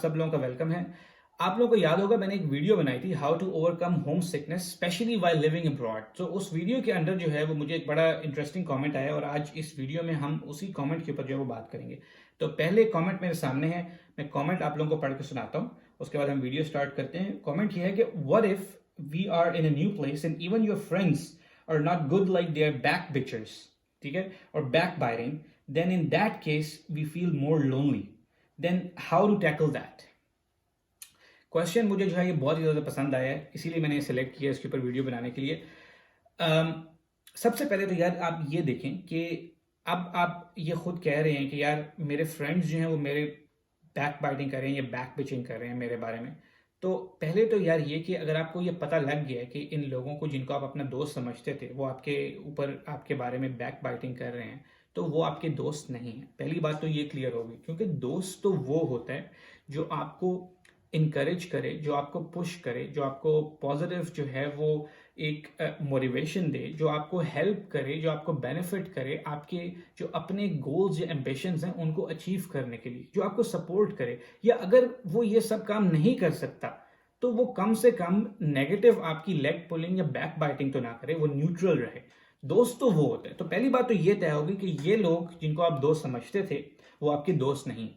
सब लोगों का वेलकम है। आप लोगों को याद होगा मैंने एक वीडियो बनाई थी how to overcome home sickness specially while living abroad. तो उस वीडियो के अंदर जो है वो मुझे एक बड़ा इंटरेस्टिंग कमेंट आया और आज इस वीडियो में हम उसी कमेंट के ऊपर जो है वो बात करेंगे। तो पहले कमेंट मेरे सामने है, मैं कमेंट आप लोगों को पढ़ के सुनाता हूँ, उसके बाद हम वीडियो स्टार्ट करते हैं। कमेंट ये है कि what if we are in a new place and even your friends are not good like their backbiters, ठीक है, और backbiting, then in that case we feel more lonely, then how to tackle that. Question मुझे जो है ये बहुत ही ज़्यादा पसंद आया है, इसीलिए मैंने सेलेक्ट किया इसके ऊपर वीडियो बनाने के लिए। सबसे पहले तो यार आप ये देखें कि अब आप ये खुद कह रहे हैं कि यार मेरे फ्रेंड्स जो हैं वो मेरे बैक बाइटिंग कर रहे हैं या बैक पिचिंग कर रहे हैं मेरे बारे में। तो पहले तो यार ये कि अगर आपको ये पता लग गया है कि इन लोगों को जिनको आप अपना दोस्त समझते थे वो आपके ऊपर आपके बारे में बैक बाइटिंग कर रहे हैं, तो वो आपके दोस्त नहीं है। पहली बात तो ये क्लियर होगी, क्योंकि दोस्त तो वो होता है जो आपको इनकरेज करे, जो आपको पुश करे, जो आपको पॉजिटिव जो है वो एक मोटिवेशन दे, जो आपको हेल्प करे, जो आपको बेनिफिट करे आपके जो अपने गोल्स या एम्बिशंस हैं उनको अचीव करने के लिए, जो आपको सपोर्ट करे। या अगर वो ये सब काम नहीं कर सकता तो वो कम से कम नेगेटिव आपकी लेग पुलिंग या बैक बाइटिंग तो ना करे, वो न्यूट्रल रहे। दोस्त तो वो होते हैं। तो पहली बात तो ये तय होगी कि ये लोग जिनको आप दोस्त समझते थे वो आपके दोस्त नहीं।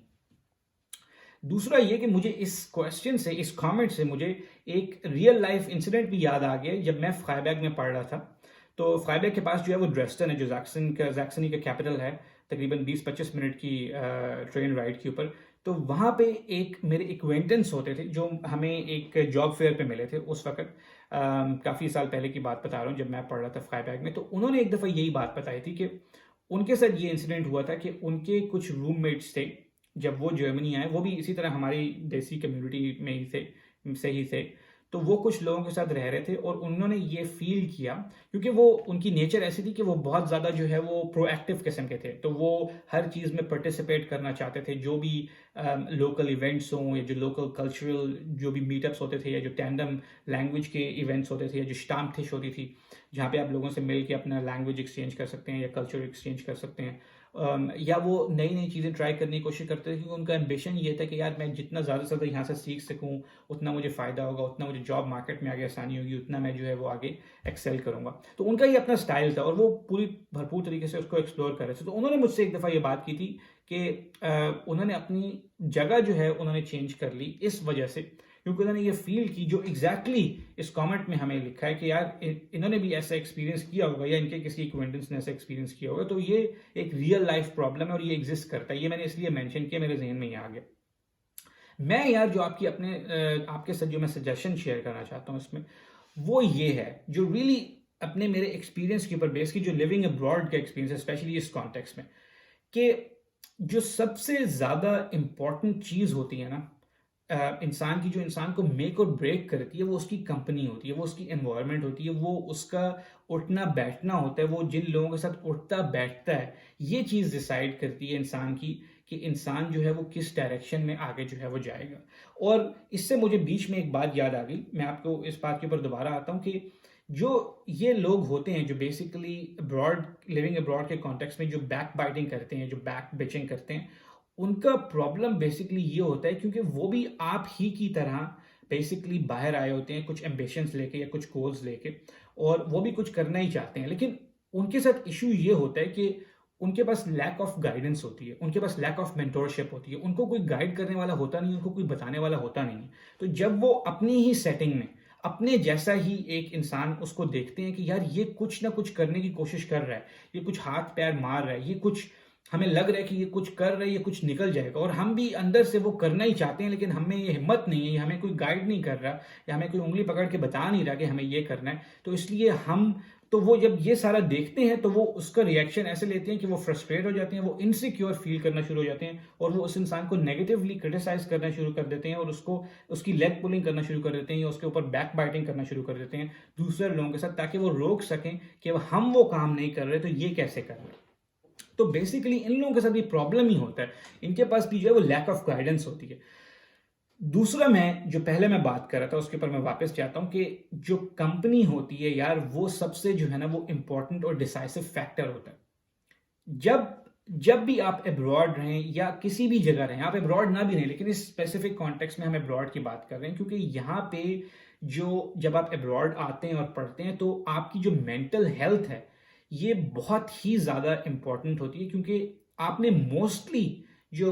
दूसरा ये कि मुझे इस क्वेश्चन से, इस कमेंट से मुझे एक रियल लाइफ इंसिडेंट भी याद आ गया। जब मैं फ्राइबर्ग में पढ़ रहा था, तो फ्राइबर्ग के पास जो है वो ड्रेस्टन है, जो जैक्सनी का कैपिटल है, तकरीबन 20-25 मिनट की ट्रेन राइड के ऊपर। तो वहाँ पे एक मेरे एक्वेंटेंस होते थे जो हमें एक जॉब फेयर पे मिले थे उस वक्त। काफ़ी साल पहले की बात बता रहा हूँ, जब मैं पढ़ रहा था फ्राइबर्ग में। तो उन्होंने एक दफ़ा यही बात बताई थी कि उनके साथ ये इंसिडेंट हुआ था कि उनके कुछ रूममेट्स थे जब वो जर्मनी आए, वो भी इसी तरह हमारी देसी कम्युनिटी में ही थे, से ही थे। तो वो कुछ लोगों के साथ रह रहे थे और उन्होंने ये फील किया, क्योंकि वो उनकी नेचर ऐसी थी कि वो बहुत ज़्यादा जो है वो प्रोएक्टिव किस्म के थे। तो वो हर चीज़ में पार्टिसिपेट करना चाहते थे, जो भी लोकल इवेंट्स हों या जो लोकल कल्चरल जो भी मीटअप्स होते थे या जो टैंडम लैंग्वेज के इवेंट्स होते थे या जो स्टाम्पथिश होती थी जहाँ पे आप लोगों से मिल के अपना लैंग्वेज एक्सचेंज कर सकते हैं या कल्चर एक्सचेंज कर सकते हैं। या वो नई नई चीज़ें ट्राई करने की कोशिश करते थे, क्योंकि उनका एम्बिशन ये था कि यार मैं जितना ज़्यादा से ज़्यादा यहाँ से सीख सकूँ उतना मुझे फ़ायदा होगा, उतना मुझे जॉब मार्केट में आगे आसानी होगी, उतना मैं जो है वो आगे एक्सेल करूँगा। तो उनका ये अपना स्टाइल था और वो पूरी भरपूर तरीके से उसको एक्सप्लोर कर रहे थे। तो उन्होंने मुझसे एक दफ़ा ये बात की थी कि उन्होंने अपनी जगह जो है उन्होंने चेंज कर ली इस वजह से, क्योंकि उन्होंने ये फील की जो एग्जैक्टली इस कमेंट में हमें लिखा है कि यार इन्होंने भी ऐसा एक्सपीरियंस किया होगा या इनके किसी एक्वेंटेंस ने ऐसा एक्सपीरियंस किया होगा। तो ये एक रियल लाइफ प्रॉब्लम है और ये एग्जिस्ट करता है। ये मैंने इसलिए मेंशन किया, मेरे जहन में ये आ गया। मैं यार जो आपकी अपने आपके साथ जो मैं सजेशन शेयर करना चाहता हूँ इसमें, वो ये है जो रियली अपने मेरे एक्सपीरियंस के ऊपर बेस की, जो लिविंग अब्रॉड का एक्सपीरियंस है स्पेशली इस कॉन्टेक्स्ट में, कि जो सबसे ज़्यादा इम्पॉर्टेंट चीज़ होती है ना इंसान की, जो इंसान को मेक और ब्रेक करती है, वो उसकी कंपनी होती है, वो उसकी एनवायरनमेंट होती है, वो उसका उठना बैठना होता है, वो जिन लोगों के साथ उठता बैठता है। ये चीज़ डिसाइड करती है इंसान की कि इंसान जो है वो किस डायरेक्शन में आगे जो है वो जाएगा। और इससे मुझे बीच में एक बात याद आ गई, मैं आपको इस बात के ऊपर दोबारा आता हूँ कि जो ये लोग होते हैं जो बेसिकली अब्रॉड, लिविंग अब्रॉड के कॉन्टेक्स्ट में जो बैक बाइटिंग करते हैं, जो बैक बिचिंग करते हैं, उनका प्रॉब्लम बेसिकली ये होता है क्योंकि वो भी आप ही की तरह बेसिकली बाहर आए होते हैं कुछ एम्बिशंस लेके या कुछ गोल्स लेके, और वो भी कुछ करना ही चाहते हैं। लेकिन उनके साथ इशू ये होता है कि उनके पास लैक ऑफ गाइडेंस होती है, उनके पास लैक ऑफ मेंटोरशिप होती है, उनको कोई गाइड करने वाला होता नहीं, उनको कोई बताने वाला होता नहीं। तो जब वो अपनी ही सेटिंग में अपने जैसा ही एक इंसान उसको देखते हैं कि यार ये कुछ ना कुछ करने की कोशिश कर रहा है, ये कुछ हाथ पैर मार रहा है, ये कुछ हमें लग रहा है कि ये कुछ कर रहा है, ये कुछ निकल जाएगा, और हम भी अंदर से वो करना ही चाहते हैं, लेकिन हमें ये हिम्मत नहीं है, हमें कोई गाइड नहीं कर रहा या हमें कोई उंगली पकड़ के बता नहीं रहा कि हमें ये करना है। तो इसलिए हम, तो वो जब ये सारा देखते हैं तो वो उसका रिएक्शन ऐसे लेते हैं कि वो फ्रस्ट्रेट हो जाते हैं, वो इनसिक्योर फील करना शुरू हो जाते हैं और वो उस इंसान को नेगेटिवली क्रिटिसाइज करना शुरू कर देते हैं और उसको उसकी लेग पुलिंग करना शुरू कर देते हैं या उसके ऊपर बैक बाइटिंग करना शुरू कर देते हैं दूसरे लोगों के साथ, ताकि वो रोक सकें कि हम वो काम नहीं कर रहे तो ये कैसे कर रहे हैं। तो बेसिकली इन लोगों के साथ भी प्रॉब्लम ही होता है, इनके पास भी जो है वो लैक ऑफ गाइडेंस होती है। दूसरा, मैं जो पहले मैं बात कर रहा था उसके ऊपर मैं वापस जाता हूं कि जो कंपनी होती है यार, वो सबसे जो है ना वो इंपॉर्टेंट और डिसाइसिव फैक्टर होता है। जब जब भी आप अब्रॉड रहें या किसी भी जगह रहें, आप अब्रॉड ना भी रहें, लेकिन इस स्पेसिफिक कॉन्टेक्स्ट में हम अब्रॉड की बात कर रहे हैं, क्योंकि यहाँ पे जो जब आप अब्रॉड आते हैं और पढ़ते हैं, तो आपकी जो मेंटल हेल्थ है, ये बहुत ही ज़्यादा इम्पोर्टेंट होती है, क्योंकि आपने मोस्टली जो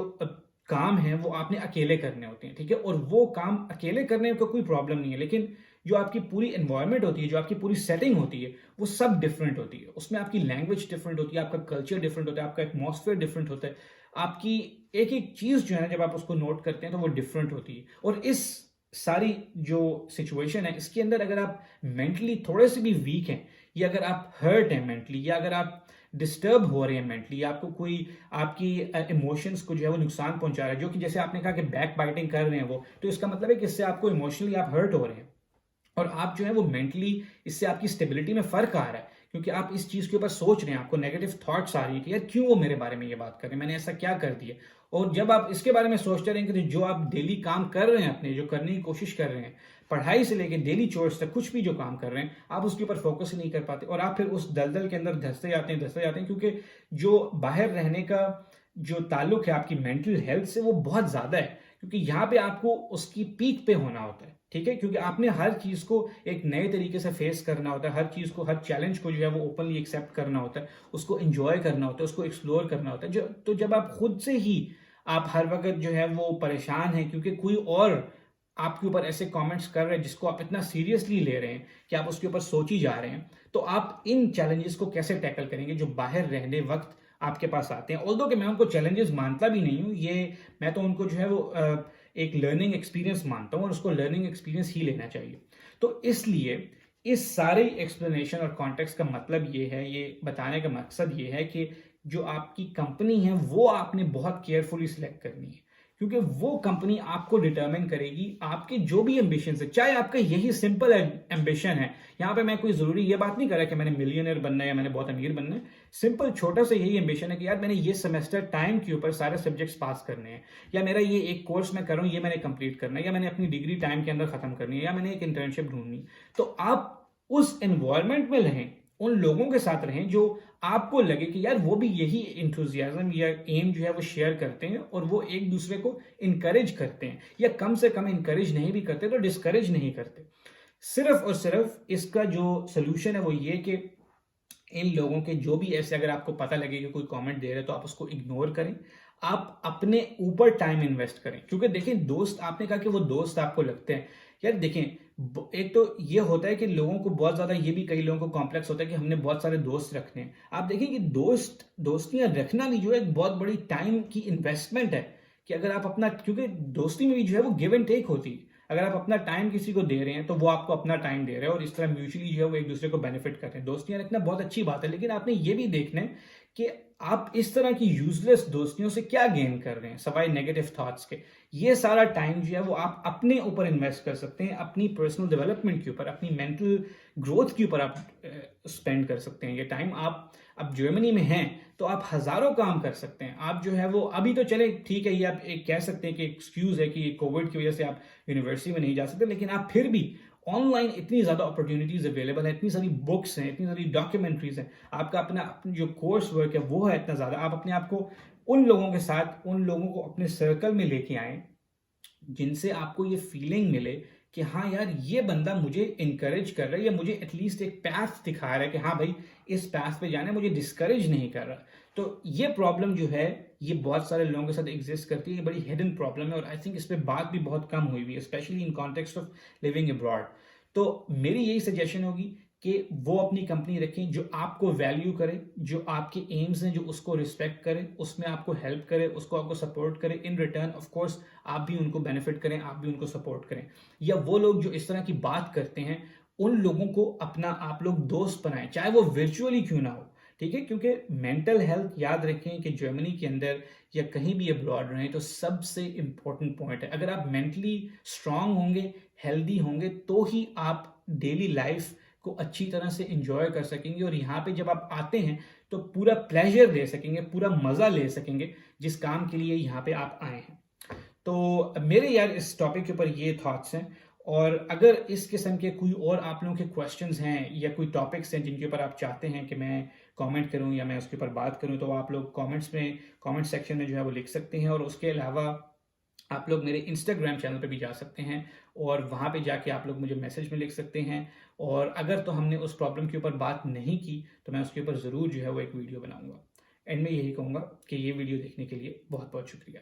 काम है वो आपने अकेले करने होते हैं, ठीक है, और वो काम अकेले करने का कोई प्रॉब्लम नहीं है, लेकिन जो आपकी पूरी एनवायरनमेंट होती है, जो आपकी पूरी सेटिंग होती है, वो सब डिफरेंट होती है। उसमें आपकी लैंग्वेज डिफरेंट होती है, आपका कल्चर डिफरेंट होता है, आपका एटमॉस्फेयर डिफरेंट होता है, आपकी एक एक चीज जो है ना, जब आप उसको नोट करते हैं तो वो डिफरेंट होती है। और इस सारी जो सिचुएशन है, इसके अंदर अगर आप मेंटली थोड़े से भी वीक हैं, या अगर आप हर्ट हैं मेंटली, या अगर आप डिस्टर्ब हो रहे हैं मेंटली, आपको कोई आपकी इमोशंस को जो है वो नुकसान पहुंचा रहा है, जो कि जैसे आपने कहा कि बैक बाइटिंग कर रहे हैं वो, तो इसका मतलब है कि इससे आपको इमोशनली आप हर्ट हो रहे हैं, और आप जो है वो मेंटली, इससे आपकी स्टेबिलिटी में फर्क आ रहा है, क्योंकि आप इस चीज के ऊपर सोच रहे हैं, आपको नेगेटिव थॉट्स आ रही है कि यार क्यों वो मेरे बारे में ये बात कर रहे हैं, मैंने ऐसा क्या कर दिया। और जब आप इसके बारे में सोचते रहेंगे, तो जो आप डेली काम कर रहे हैं, अपने जो करने की कोशिश कर रहे हैं, पढ़ाई से लेकर डेली चोर्स तक कुछ भी जो काम कर रहे हैं, आप उसके ऊपर फोकस ही नहीं कर पाते, और आप फिर उस दलदल के अंदर धंसते जाते हैं, क्योंकि जो बाहर रहने का जो ताल्लुक है आपकी मेंटल हेल्थ से, वो बहुत ज्यादा है, क्योंकि यहाँ पे आपको उसकी पीक पे होना होता है, ठीक है, क्योंकि आपने हर चीज को एक नए तरीके से फेस करना होता है, हर चीज को, हर चैलेंज को जो है वो ओपनली एक्सेप्ट करना होता है, उसको एंजॉय करना होता है, उसको एक्सप्लोर करना होता है। जो तो जब आप खुद से ही आप हर वक्त जो है वो परेशान हैं, क्योंकि कोई और आपके ऊपर ऐसे कमेंट्स कर रहे हैं जिसको आप इतना सीरियसली ले रहे हैं कि आप उसके ऊपर सोच ही जा रहे हैं, तो आप इन चैलेंजेस को कैसे टैकल करेंगे जो बाहर रहने वक्त आपके पास आते हैं। ऑल्दो कि मैं उनको चैलेंजेस मानता भी नहीं हूँ, ये मैं तो उनको जो है वो एक लर्निंग एक्सपीरियंस मानता हूँ, और उसको लर्निंग एक्सपीरियंस ही लेना चाहिए। तो इसलिए इस सारे एक्सप्लेनेशन और कॉन्टेक्स्ट का मतलब ये है, ये बताने का मकसद ये है कि जो आपकी कंपनी है वो आपने बहुत केयरफुली सिलेक्ट करनी है, क्योंकि वो कंपनी आपको डिटरमिन करेगी आपके जो भी एम्बिशन है, चाहे आपका यही सिंपल एम्बिशन है। यहाँ पे मैं कोई जरूरी ये बात नहीं कर रहा कि मैंने मिलियनर बनना है या मैंने बहुत अमीर बनना है, सिंपल छोटा सा यही एम्बिशन है कि यार मैंने ये सेमेस्टर टाइम के ऊपर सारे सब्जेक्ट्स पास करने हैं, या मेरा ये एक कोर्स मैं कर रहा हूँ, ये मैंने कंप्लीट करना है, या मैंने अपनी डिग्री टाइम के अंदर खत्म करनी है, या मैंने एक इंटर्नशिप ढूंढनी है। तो आप उस एनवायरमेंट में रहें, उन लोगों के साथ रहें जो आपको लगे कि यार वो भी यही इंथुजियाज्म या एम जो है वो शेयर करते हैं, और वो एक दूसरे को इनकरेज करते हैं, या कम से कम इनकरेज नहीं भी करते तो डिस्करेज नहीं करते। सिर्फ और सिर्फ इसका जो सोल्यूशन है वो ये कि इन लोगों के जो भी ऐसे, अगर आपको पता लगे कि कोई कमेंट दे रहे हैं, तो आप उसको इग्नोर करें, आप अपने ऊपर टाइम इन्वेस्ट करें। क्योंकि देखें, दोस्त, आपने कहा कि वो दोस्त आपको लगते हैं, यार देखें, एक तो ये होता है कि लोगों को बहुत ज्यादा, ये भी कई लोगों को कॉम्प्लेक्स होता है कि हमने बहुत सारे दोस्त रखने हैं। आप देखें कि दोस्तियां रखना भी जो है एक बहुत बड़ी टाइम की इन्वेस्टमेंट है, कि अगर आप अपना, क्योंकि दोस्ती में भी जो है वो गिव एंड टेक होती है, अगर आप अपना टाइम किसी को दे रहे हैं तो वो आपको अपना टाइम दे रहे हैं, और इस तरह म्यूचुअली जो है वो एक दूसरे को बेनिफिट करते हैं। दोस्तियां रखना बहुत अच्छी बात है, लेकिन आपने ये भी देखना है कि आप इस तरह की यूजलेस दोस्तियों से क्या गेन कर रहे हैं सवाए नेगेटिव थॉट्स के। ये सारा टाइम जो है वो आप अपने ऊपर इन्वेस्ट कर सकते हैं, अपनी पर्सनल डेवलपमेंट के ऊपर, अपनी मेंटल ग्रोथ के ऊपर आप स्पेंड कर सकते हैं ये टाइम। आप अब जर्मनी में हैं तो आप हजारों काम कर सकते हैं। आप जो है वो अभी तो चले ठीक है, ये आप एक कह सकते हैं कि एक्सक्यूज है कि कोविड की वजह से आप यूनिवर्सिटी में नहीं जा सकते, लेकिन आप फिर भी ऑनलाइन इतनी ज्यादा अपॉर्चुनिटीज अवेलेबल है, इतनी सारी बुक्स हैं, इतनी सारी डॉक्यूमेंट्रीज हैं, आपका अपना जो कोर्स वर्क है वो है इतना ज्यादा। आप अपने आप को उन लोगों के साथ, उन लोगों को अपने सर्कल में लेके आए जिनसे आपको ये फीलिंग मिले कि हाँ यार, ये बंदा मुझे इंकरेज कर रहा है, या मुझे एटलीस्ट एक पैथ दिखा रहा है कि हाँ भाई इस पैथ पे जाना है, मुझे डिस्करेज नहीं कर रहा। तो ये प्रॉब्लम जो है ये बहुत सारे लोगों के साथ एग्जिस्ट करती है, ये बड़ी हिडन प्रॉब्लम है, और आई थिंक इस पे बात भी बहुत कम हुई हुई है, specially in context of living abroad. तो मेरी यही सजेशन होगी कि वो अपनी कंपनी रखें जो आपको वैल्यू करे, जो आपके एम्स हैं जो उसको रिस्पेक्ट करे, उसमें आपको हेल्प करे, उसको आपको सपोर्ट करे। इन रिटर्न ऑफ कोर्स आप भी उनको बेनिफिट करें, आप भी उनको सपोर्ट करें। या वो लोग जो इस तरह की बात करते हैं, उन लोगों को अपना आप लोग दोस्त बनाएं, चाहे वो वर्चुअली क्यों ना हो, ठीक है, क्योंकि मेंटल हेल्थ, याद रखें कि जर्मनी के अंदर या कहीं भी अब्रॉड रहें तो सबसे इंपॉर्टेंट पॉइंट है। अगर आप मेंटली स्ट्रांग होंगे, हेल्दी होंगे, तो ही आप डेली लाइफ को अच्छी तरह से एंजॉय कर सकेंगे, और यहाँ पे जब आप आते हैं तो पूरा प्लेजर ले सकेंगे, पूरा मजा ले सकेंगे जिस काम के लिए यहाँ पे आप आए हैं। तो मेरे यार इस टॉपिक के ऊपर ये थॉट्स हैं, और अगर इस किस्म के कोई और आप लोगों के क्वेश्चंस हैं या कोई टॉपिक्स हैं जिनके ऊपर आप चाहते हैं कि मैं कमेंट करूं या मैं उसके ऊपर बात करूं, तो आप लोग कमेंट सेक्शन में जो है वो लिख सकते हैं। और उसके अलावा आप लोग मेरे इंस्टाग्राम चैनल पे भी जा सकते हैं और वहाँ पे जाके आप लोग मुझे मैसेज में लिख सकते हैं। और अगर तो हमने उस प्रॉब्लम के ऊपर बात नहीं की तो मैं उसके ऊपर ज़रूर जो है वो एक वीडियो बनाऊंगा। एंड में यही कहूँगा कि ये वीडियो देखने के लिए बहुत बहुत शुक्रिया।